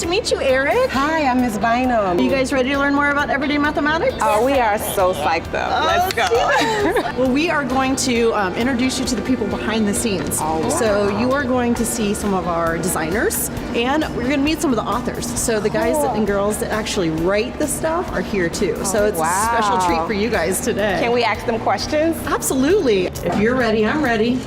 to meet you, Eric. Hi, I'm Ms. Bynum. Are you guys ready to learn more about everyday mathematics? Oh, we are so psyched up. Let's go. Well, we are going to introduce you to the people behind the scenes. Oh, wow. So you are going to see some of our designers, and we're going to meet some of the authors. So the guys and girls that actually write the stuff are here too. So it's a special treat for you guys today. Can we ask them questions? Absolutely. If you're ready, I'm ready.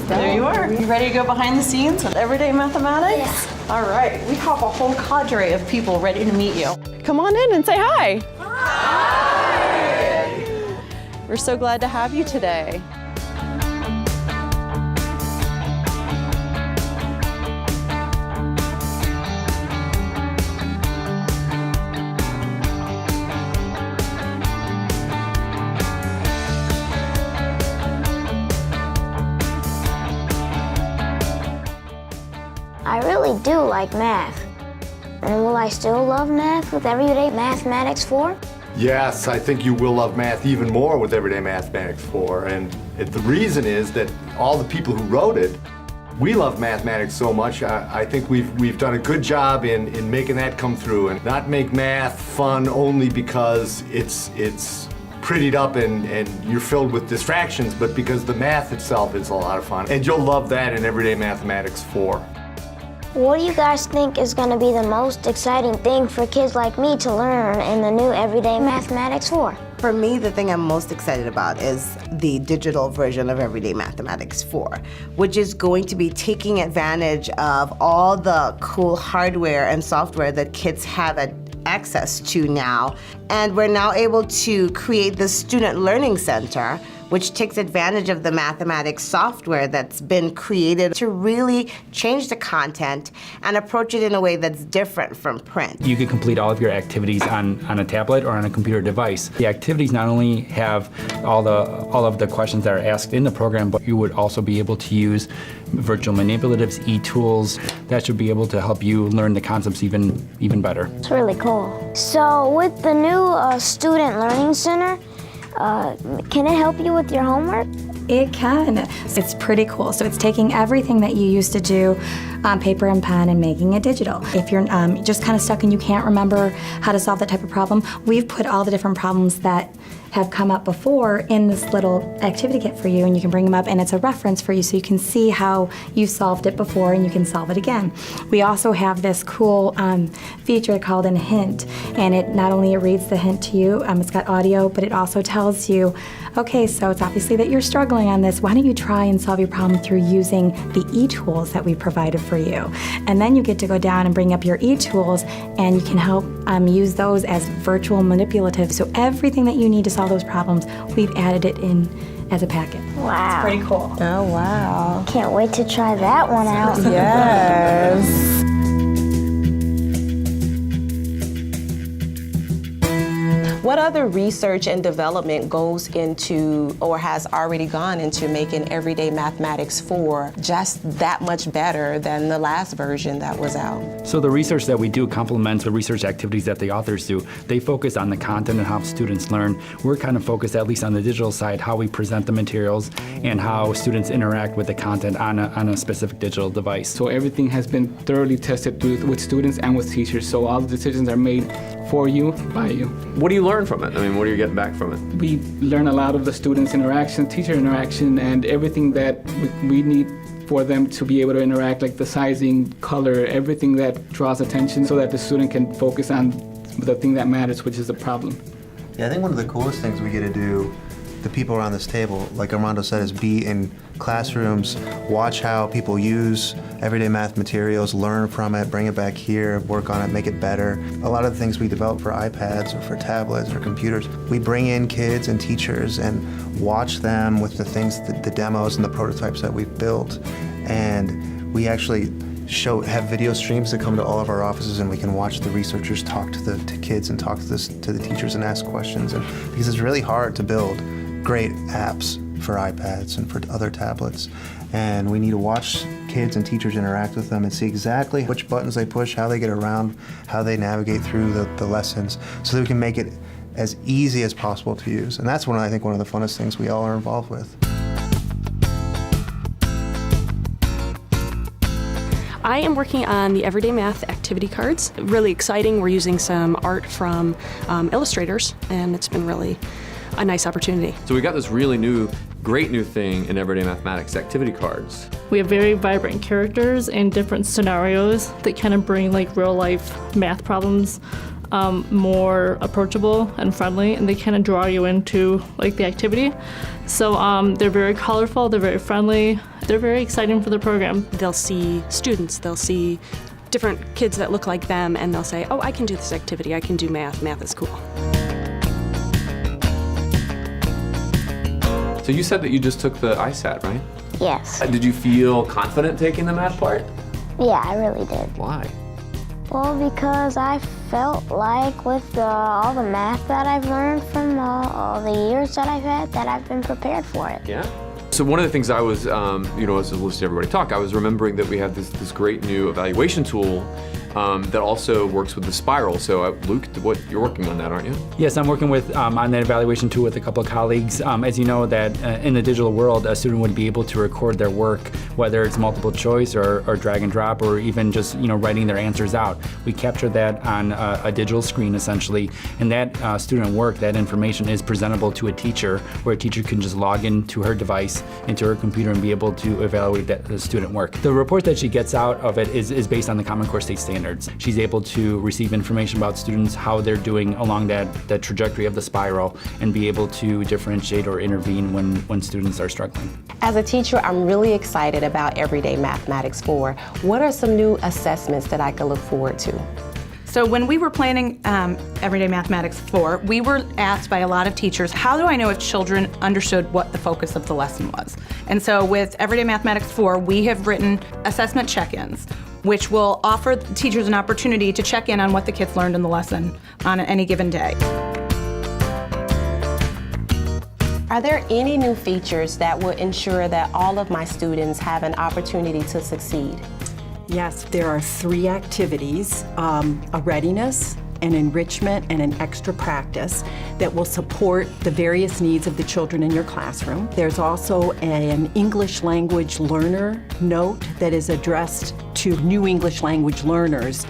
There you are. You ready to go behind the scenes with everyday mathematics? Yeah. All right. We have a whole cadre of people ready to meet you. Come on in and say hi. Hi. We're so glad to have you today. I really do like math. And will I still love math with Everyday Mathematics 4? Yes, I think you will love math even more with Everyday Mathematics 4. And the reason is that all the people who wrote it, we love mathematics so much. I think we've done a good job in making that come through and not make math fun only because it's prettied up and you're filled with distractions, but because the math itself is a lot of fun. And you'll love that in Everyday Mathematics 4. What do you guys think is going to be the most exciting thing for kids like me to learn in the new Everyday Mathematics 4? For me, the thing I'm most excited about is the digital version of Everyday Mathematics 4, which is going to be taking advantage of all the cool hardware and software that kids have access to now. And we're now able to create the Student Learning Center, which takes advantage of the mathematics software that's been created to really change the content and approach it in a way that's different from print. You can complete all of your activities on a tablet or on a computer device. The activities not only have all of the questions that are asked in the program, but you would also be able to use virtual manipulatives, e-tools, that should be able to help you learn the concepts even better. It's really cool. So with the new Student Learning Center, can it help you with your homework? It can. It's pretty cool. So it's taking everything that you used to do on paper and pen and making it digital. If you're just kind of stuck and you can't remember how to solve that type of problem, we've put all the different problems that have come up before in this little activity kit for you, and you can bring them up and it's a reference for you so you can see how you solved it before and you can solve it again. We also have this cool feature called a hint, and it not only reads the hint to you, it's got audio, but it also tells you, okay, so it's obviously that you're struggling on this. Why don't you try and solve your problem through using the e-tools that we provided for you? And then you get to go down and bring up your e-tools, and you can help use those as virtual manipulatives. So everything that you need to solve those problems, we've added it in as a packet. Wow. It's pretty cool. Oh, wow. Can't wait to try that one out. Yes. What other research and development goes into or has already gone into making Everyday Mathematics 4 just that much better than the last version that was out? So the research that we do complements the research activities that the authors do. They focus on the content and how students learn. We're kind of focused, at least on the digital side, how we present the materials and how students interact with the content on a specific digital device. So everything has been thoroughly tested with students and with teachers, so all the decisions are made for you, by you. What do you learn from it? I mean, what are you getting back from it? We learn a lot of the students' interaction, teacher interaction, and everything that we need for them to be able to interact, like the sizing, color, everything that draws attention so that the student can focus on the thing that matters, which is the problem. Yeah, I think one of the coolest things we get to do, the people around this table, like Armando said, is be in classrooms, watch how people use everyday math materials, learn from it, bring it back here, work on it, make it better. A lot of the things we develop for iPads or for tablets or computers, we bring in kids and teachers and watch them with the things, the demos and the prototypes that we've built. And we actually have video streams that come to all of our offices, and we can watch the researchers talk to kids and talk to the teachers and ask questions. And because it's really hard to build great apps for iPads and for other tablets, and we need to watch kids and teachers interact with them and see exactly which buttons they push, how they get around, how they navigate through the lessons, so that we can make it as easy as possible to use. And that's I think one of the funnest things we all are involved with. I am working on the Everyday Math activity cards. Really exciting. We're using some art from illustrators, and it's been really a nice opportunity. So we got this really great new thing in Everyday Mathematics, activity cards. We have very vibrant characters and different scenarios that kind of bring like real life math problems more approachable and friendly, and they kind of draw you into like the activity. So they're very colorful, they're very friendly, they're very exciting for the program. They'll see students, they'll see different kids that look like them, and they'll say, oh, I can do this activity, I can do math, math is cool. So you said that you just took the ISAT, right? Yes. Did you feel confident taking the math part? Yeah, I really did. Why? Well, because I felt like with all the math that I've learned from all the years that I've had, that I've been prepared for it. Yeah. So one of the things I was, as I was listening to everybody talk, I was remembering that we have this great new evaluation tool that also works with the spiral. So Luke, you're working on that, aren't you? Yes, I'm working with on that evaluation tool with a couple of colleagues. As you know, that in the digital world, a student would be able to record their work, whether it's multiple choice or drag and drop, or even just writing their answers out. We capture that on a digital screen essentially, and that student work, that information is presentable to a teacher, where a teacher can just log into her device, into her computer, and be able to evaluate the student work. The report that she gets out of it is based on the Common Core State Standards. She's able to receive information about students, how they're doing along that trajectory of the spiral, and be able to differentiate or intervene when students are struggling. As a teacher, I'm really excited about Everyday Mathematics 4. What are some new assessments that I can look forward to? So when we were planning Everyday Mathematics 4, we were asked by a lot of teachers, how do I know if children understood what the focus of the lesson was? And so with Everyday Mathematics 4, we have written assessment check-ins, which will offer teachers an opportunity to check in on what the kids learned in the lesson on any given day. Are there any new features that will ensure that all of my students have an opportunity to succeed? Yes, there are 3 activities, a readiness, an enrichment, and an extra practice that will support the various needs of the children in your classroom. There's also an English language learner note that is addressed to new English language learners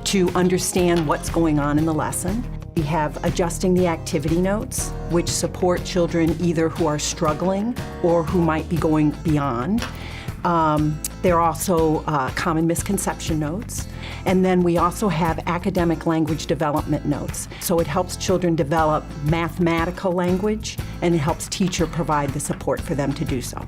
to understand what's going on in the lesson. We have adjusting the activity notes, which support children either who are struggling or who might be going beyond. There are also common misconception notes. And then we also have academic language development notes. So it helps children develop mathematical language, and it helps teacher provide the support for them to do so.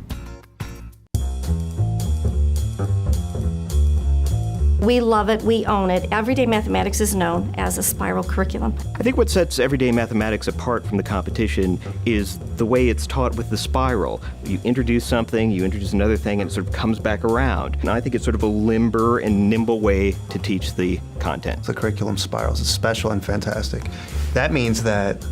We love it, we own it. Everyday Mathematics is known as a spiral curriculum. I think what sets Everyday Mathematics apart from the competition is the way it's taught with the spiral. You introduce something, you introduce another thing, and it sort of comes back around. And I think it's sort of a limber and nimble way to teach the content. The curriculum spirals is special and fantastic. That means that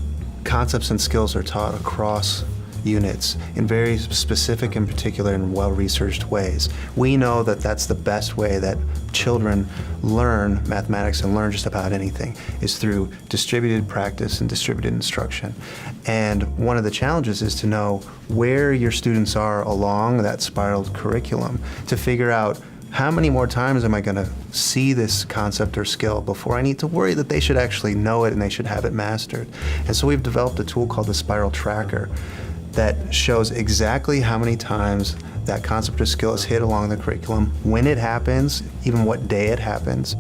concepts and skills are taught across units in very specific and particular and well-researched ways. We know that that's the best way that children learn mathematics and learn just about anything, is through distributed practice and distributed instruction. And one of the challenges is to know where your students are along that spiraled curriculum, to figure out how many more times am I going to see this concept or skill before I need to worry that they should actually know it and they should have it mastered. And so we've developed a tool called the Spiral Tracker that shows exactly how many times that concept or skill is hit along the curriculum, when it happens, even what day it happens.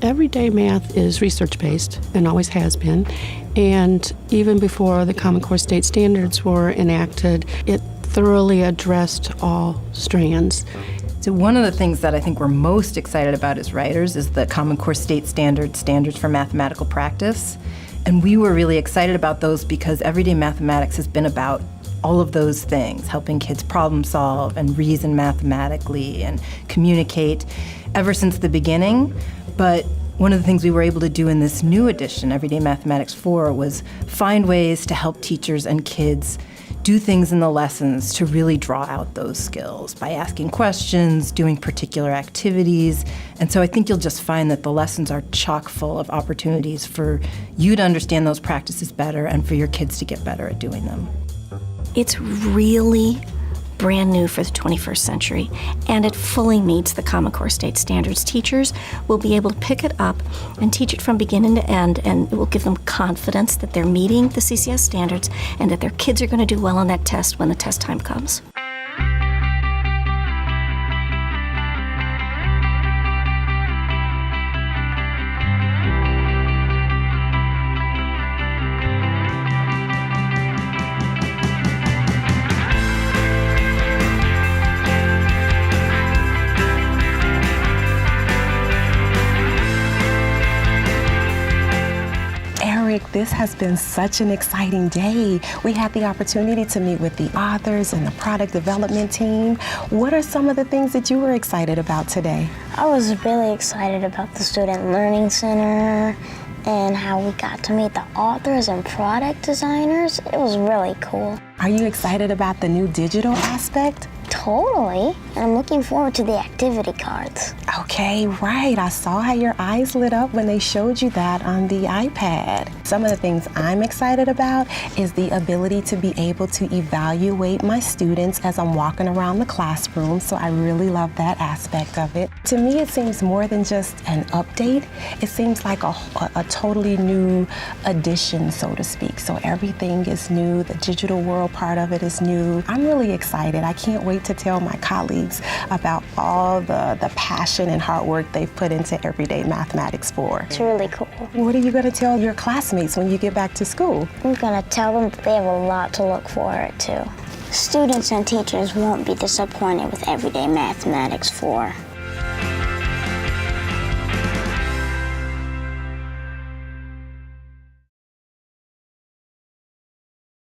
Everyday math is research-based and always has been, and even before the Common Core State Standards were enacted, it thoroughly addressed all strands. So one of the things that I think we're most excited about as writers is the Common Core State Standards for Mathematical Practice. And we were really excited about those because Everyday Mathematics has been about all of those things, helping kids problem solve and reason mathematically and communicate ever since the beginning. But one of the things we were able to do in this new edition, Everyday Mathematics 4, was find ways to help teachers and kids do things in the lessons to really draw out those skills by asking questions, doing particular activities. And so I think you'll just find that the lessons are chock full of opportunities for you to understand those practices better and for your kids to get better at doing them. It's really brand new for the 21st century, and it fully meets the Common Core State Standards. Teachers will be able to pick it up and teach it from beginning to end, and it will give them confidence that they're meeting the CCS standards and that their kids are going to do well on that test when the test time comes. This has been such an exciting day. We had the opportunity to meet with the authors and the product development team. What are some of the things that you were excited about today? I was really excited about the Student Learning Center and how we got to meet the authors and product designers. It was really cool. Are you excited about the new digital aspect? Totally. And I'm looking forward to the activity cards. Okay, right. I saw how your eyes lit up when they showed you that on the iPad. Some of the things I'm excited about is the ability to be able to evaluate my students as I'm walking around the classroom, so I really love that aspect of it. To me, it seems more than just an update. It seems like a totally new addition, so to speak. So everything is new. The digital world part of it is new. I'm really excited. I can't wait to tell my colleagues about all the passion and hard work they've put into Everyday Mathematics 4. It's really cool. What are you going to tell your classmates when you get back to school? I'm going to tell them that they have a lot to look forward to. Students and teachers won't be disappointed with Everyday Mathematics 4.